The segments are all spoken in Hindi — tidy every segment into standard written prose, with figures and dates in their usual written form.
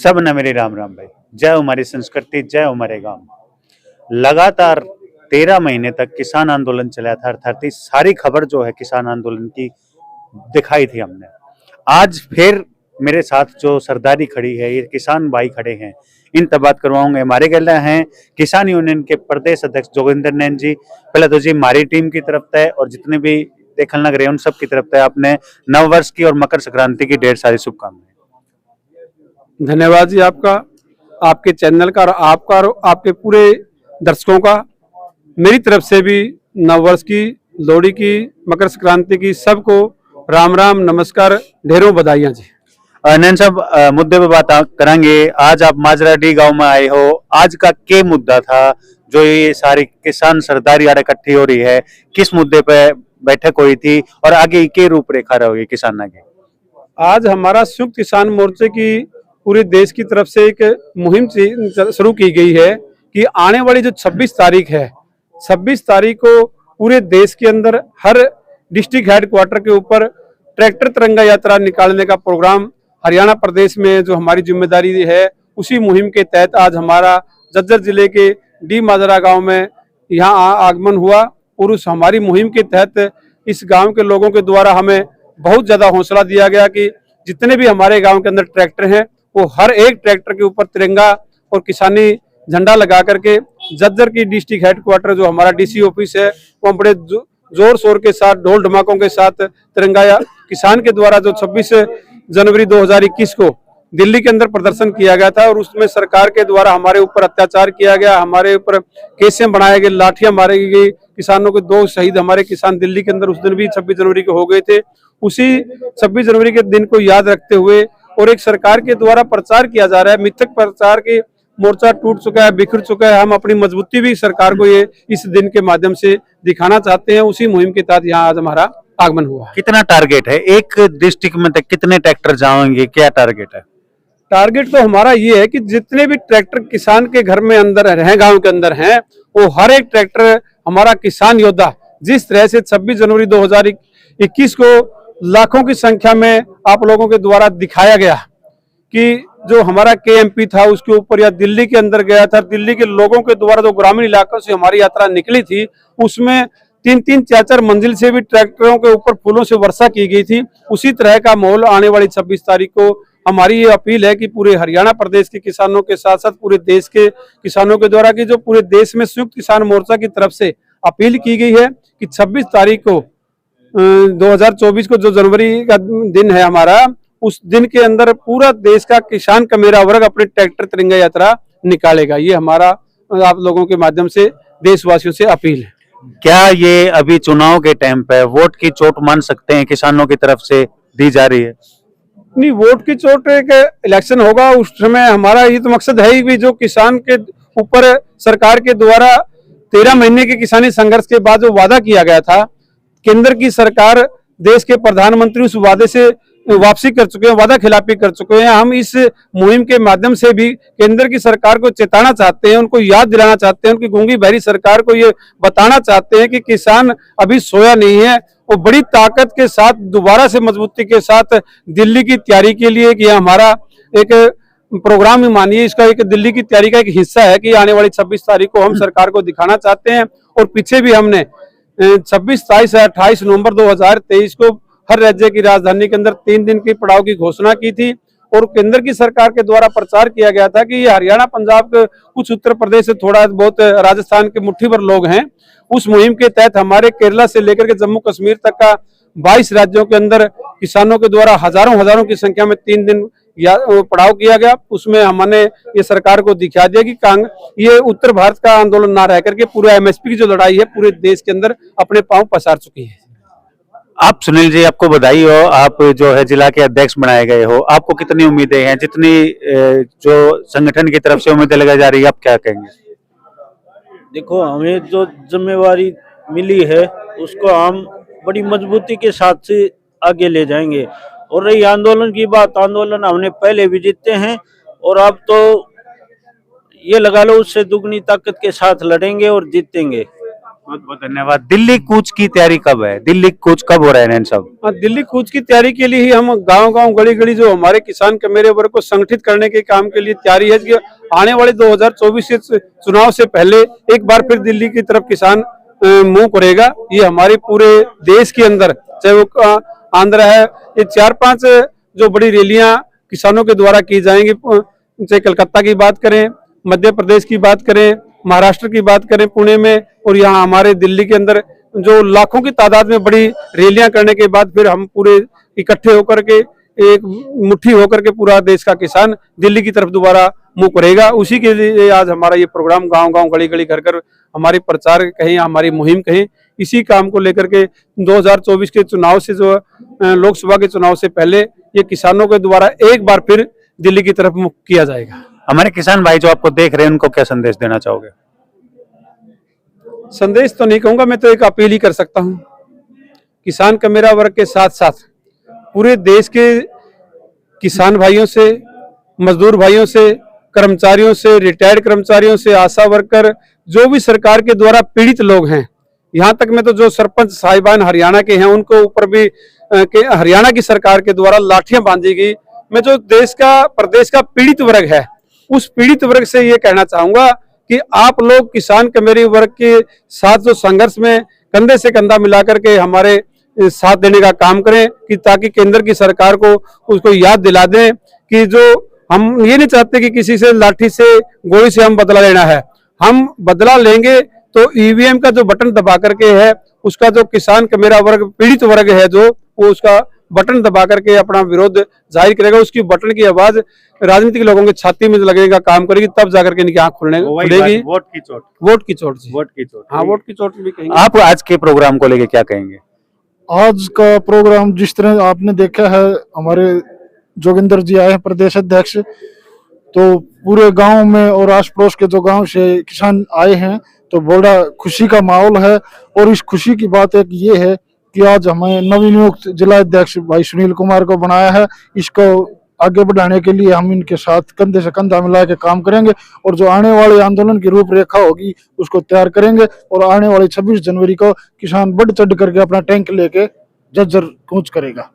सब न मेरे राम राम भाई। जय हमारी संस्कृति, जय हमारे गांव। लगातार 13 महीने तक किसान आंदोलन चला था, अर्थात सारी खबर जो है किसान आंदोलन की दिखाई थी हमने। आज फिर मेरे साथ जो सरदारी खड़ी है, ये किसान भाई खड़े हैं, इन तक बात करवाऊंगे। हमारे गला हैं किसान यूनियन के प्रदेश अध्यक्ष जोगिंदर नैन जी। पहले तो जी हमारी टीम की तरफ से और जितने भी देखने लग रहे हैं उन सब की तरफ से आपने नववर्ष की और मकर संक्रांति की ढेर सारी शुभकामनाएं। धन्यवाद जी आपका, आपके चैनल का और आपका और आपके पूरे दर्शकों का। मेरी तरफ से भी नववर्ष की, लोहड़ी की, मकर संक्रांति की सबको राम राम, नमस्कार, ढेरों बधाइयाँ जी। नैन साहब, मुद्दे पे बात करेंगे। आज आप माजराडी गांव में आए हो, आज का क्या मुद्दा था जो ये सारी किसान सरदारी आड़ इकट्ठी हो रही है? किस मुद्दे पे बैठक हुई थी और आगे क्या रूपरेखा रहेगी किसानों की? आज हमारा संयुक्त किसान मोर्चे की पूरे देश की तरफ से एक मुहिम शुरू की गई है कि आने वाली जो 26 तारीख है, 26 तारीख को पूरे देश के अंदर हर डिस्ट्रिक्ट हेडक्वार्टर के ऊपर ट्रैक्टर तिरंगा यात्रा निकालने का प्रोग्राम हरियाणा प्रदेश में जो हमारी जिम्मेदारी है, उसी मुहिम के तहत आज हमारा झज्जर जिले के डी माजरा गांव में यहाँ आगमन हुआ। और उस हमारी मुहिम के तहत इस गांव के लोगों के द्वारा हमें बहुत ज्यादा हौसला दिया गया कि जितने भी हमारे गांव के अंदर ट्रैक्टर हैं, वो हर एक ट्रैक्टर के ऊपर तिरंगा और किसानी झंडा लगा करके झज्जर की डिस्ट्रिक्ट हेडक्वार्टर जो हमारा डीसी ऑफिस है, वो बड़े जोर शोर के साथ, ढोल ढमाकों के साथ तिरंगा या किसान के द्वारा जो 26 जनवरी 2021 को दिल्ली के अंदर प्रदर्शन किया गया था और उसमें सरकार के द्वारा हमारे ऊपर अत्याचार किया गया, हमारे ऊपर केसें बनाए गए, लाठियां मारी गई, किसानों के 2 शहीद हमारे किसान दिल्ली के अंदर उस दिन भी 26 जनवरी को हो गए थे। उसी 26 जनवरी के दिन को याद रखते हुए और एक सरकार के द्वारा प्रचार किया जा रहा है, मिथक प्रचार के मोर्चा टूट चुका है, बिखर चुका है। हम अपनी मजबूती भी सरकार को ये इस दिन के माध्यम से दिखाना चाहते हैं। उसी मुहिम के तहत यहाँ आज हमारा आगमन हुआ। कितना टारगेट है एक डिस्ट्रिक्ट में तक, कितने ट्रैक्टर जाएंगे, क्या टारगेट है? टारगेट तो हमारा ये है कि जितने भी ट्रैक्टर किसान के घर में अंदर हैं, गांव के अंदर हैं, वो हर एक ट्रैक्टर हमारा किसान योद्धा, जिस तरह से 26 जनवरी 2021 को लाखों की संख्या में आप लोगों के द्वारा दिखाया गया कि जो हमारा केएमपी था उसके ऊपर, या दिल्ली के अंदर गया था, दिल्ली के लोगों के द्वारा जो ग्रामीण इलाकों से हमारी यात्रा निकली थी, उसमें 3-3, 4-4 मंजिल से भी ट्रैक्टरों के ऊपर फूलों से वर्षा की गई थी। उसी तरह का माहौल आने वाली 26 तारीख को हमारी ये अपील है कि पूरे हरियाणा प्रदेश के किसानों के साथ साथ पूरे देश के किसानों के द्वारा की जो पूरे देश में संयुक्त किसान मोर्चा की तरफ से अपील की गई है कि 26 तारीख को 2024 को जो जनवरी का दिन है हमारा, उस दिन के अंदर पूरा देश का किसान का मेरा वर्ग अपने ट्रैक्टर तिरंगा यात्रा निकालेगा। ये हमारा आप लोगों के माध्यम से देशवासियों से अपील है। क्या ये अभी चुनाव के टाइम पे वोट की चोट मान सकते हैं किसानों की तरफ से दी जा रही है? नहीं, वोट की चोट, एक इलेक्शन होगा उस समय हमारा ये तो मकसद है ही भी, जो किसान के ऊपर सरकार के द्वारा 13 महीने के किसानी संघर्ष के बाद जो वादा किया गया था, केंद्र की सरकार, देश के प्रधानमंत्री उस वादे से वापसी कर चुके हैं, वादा खिलाफी कर चुके हैं। हम इस मुहिम के माध्यम से भी केंद्र की सरकार को चेताना चाहते हैं, उनको याद दिलाना चाहते हैं, उनकी गूंगी बहरी सरकार को ये बताना चाहते हैं कि किसान अभी सोया नहीं है, वो बड़ी ताकत के साथ, दोबारा से मजबूती के साथ दिल्ली की तैयारी के लिए, कि हमारा एक प्रोग्राम ही मानिए, इसका एक दिल्ली की तैयारी का एक हिस्सा है कि आने वाली 26 तारीख को हम सरकार को दिखाना चाहते हैं। और पीछे भी हमने 26, 27 और 28 नवंबर 2023 को हर राज्य की राजधानी के अंदर 3 दिन की पड़ाव की घोषणा की थी और केंद्र की सरकार के द्वारा प्रचार किया गया था कि ये हरियाणा, पंजाब के कुछ, उत्तर प्रदेश से थोड़ा बहुत, राजस्थान के मुट्ठी भर लोग हैं। उस मुहिम के तहत हमारे केरला से लेकर के जम्मू कश्मीर तक का 22 राज्यों के अंदर किसानों के द्वारा हजारों की संख्या में 3 दिन पड़ाव किया गया। उसमें हमने ये सरकार को दिखा दिया कि ये उत्तर भारत का आंदोलन ना रह करके पूरा एमएसपी की जो लड़ाई है पूरे देश के अंदर अपने पांव पसार चुकी है। आप सुनील जी, आपको बधाई हो, आप जो है जिला के अध्यक्ष बनाए गए हो। आपको कितनी उम्मीदें हैं, जितनी जो संगठन की तरफ से उम्मीदें लगाई जा रही है, आप क्या कहेंगे? देखो, हमें जो जिम्मेवारी मिली है उसको हम बड़ी मजबूती के साथ से आगे ले जाएंगे। और रही आंदोलन की बात, आंदोलन हमने पहले भी जीते हैं और अब तो ये लगा लो उससे दुगनी ताकत के साथ लड़ेंगे और जीतेंगे। बहुत बहुत धन्यवाद। दिल्ली कूच की तैयारी कब है? दिल्ली कूच कब हो रहे हैं सब? हाँ, दिल्ली कूच की तैयारी के लिए ही हम गांव-गांव, गली-गली जो हमारे किसान के मेरे वर्ग को संगठित करने के काम के लिए तैयारी है कि आने वाले 2024 के चुनाव से पहले एक बार फिर दिल्ली की तरफ किसान मुंह करेगा। ये हमारे पूरे देश के अंदर, चाहे वो आंध्र है, ये 4-5 जो बड़ी रैलियां किसानों के द्वारा की जाएंगी, चाहे कलकत्ता की बात करें, मध्य प्रदेश की बात करें, महाराष्ट्र की बात करें पुणे में, और यहाँ हमारे दिल्ली के अंदर जो लाखों की तादाद में बड़ी रैलियां करने के बाद फिर हम पूरे इकट्ठे होकर के एक मुट्ठी होकर के पूरा देश का किसान दिल्ली की तरफ दोबारा मुंह करेगा। उसी के लिए आज हमारा ये प्रोग्राम गांव-गांव, गली-गली, घर-घर हमारी प्रचार कहें, हमारी मुहिम कहें, इसी काम को लेकर के 2024 के चुनाव से जो लोकसभा के चुनाव से पहले ये किसानों के द्वारा एक बार फिर दिल्ली की तरफ मुख किया जाएगा। हमारे किसान भाई जो आपको देख रहे हैं उनको क्या संदेश देना चाहोगे? संदेश तो नहीं कहूंगा, मैं तो एक अपील ही कर सकता हूं। किसान का मेरा वर्ग के साथ साथ पूरे देश के किसान भाइयों से, मजदूर भाइयों से, कर्मचारियों से, रिटायर्ड कर्मचारियों से, आशा वर्कर, जो भी सरकार के द्वारा पीड़ित लोग हैं, यहाँ तक में तो जो सरपंच साहिबान हरियाणा के हैं उनको ऊपर भी हरियाणा की सरकार के द्वारा लाठियां बांधी गई। मैं जो देश का, प्रदेश का पीड़ित वर्ग है, उस पीड़ित वर्ग से ये कहना चाहूंगा कि आप लोग किसान कमेरी वर्ग के साथ जो संघर्ष में कंधे से कंधा मिलाकर के हमारे साथ देने का काम करें, कि ताकि केंद्र की सरकार को उसको याद दिला दें कि जो हम ये नहीं चाहते कि किसी से लाठी से, गोली से हम बदला लेना है। हम बदला लेंगे तो ईवीएम का जो बटन दबा करके है, उसका जो किसान का मेरा वर्ग, पीड़ित वर्ग है, जो वो उसका बटन दबा करके अपना विरोध जाहिर करेगा। उसकी बटन की आवाज राजनीतिक लोगों की छाती में लगने का काम करेगी, तब जाकर के इनकी आंख खुलेगी। वोट की चोट, वोट की चोट जी। वोट की चोट। हाँ, वोट की चोट भी कहेंगे। आप आज के प्रोग्राम को लेके क्या कहेंगे? आज का प्रोग्राम जिस तरह आपने देखा है, हमारे जोगिंदर जी आए हैं प्रदेश अध्यक्ष, तो पूरे गांव में और आस पड़ोस के जो गांव से किसान आए हैं, तो बड़ा खुशी का माहौल है। और इस खुशी की बात एक ये है कि आज हमें नवनियुक्त जिला अध्यक्ष भाई सुनील कुमार को बनाया है। इसको आगे बढ़ाने के लिए हम इनके साथ कंधे से कंधा मिला के काम करेंगे, और जो आने वाले आंदोलन की रूपरेखा होगी उसको तैयार करेंगे। और आने वाले 26 जनवरी को किसान बढ़ चढ़ करके अपना टैंक लेके झज्जर कूच करेगा।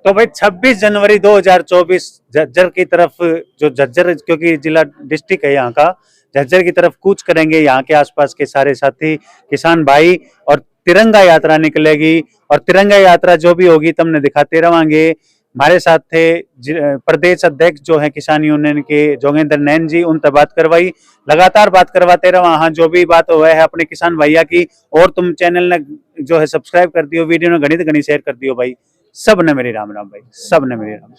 तो भाई 26 जनवरी 2024 झज्जर की तरफ, जो झज्जर क्योंकि जिला डिस्ट्रिक्ट है यहाँ का, झज्जर की तरफ कूच करेंगे यहाँ के आसपास के सारे साथी किसान भाई, और तिरंगा यात्रा निकलेगी। और तिरंगा यात्रा जो भी होगी तुमने दिखाते रवांगे। हमारे साथ थे प्रदेश अध्यक्ष जो है किसान यूनियन के जोगेंद्र नैन जी, उनसे बात करवाई, लगातार बात करवाते रहा। हाँ, जो भी बात हुआ है अपने किसान भैया की, और तुम चैनल ने जो है सब्सक्राइब कर दियो, वीडियो ने घनी शेयर कर दियो भाई। सब ने मेरी राम राम भाई, सब ने मेरी राम।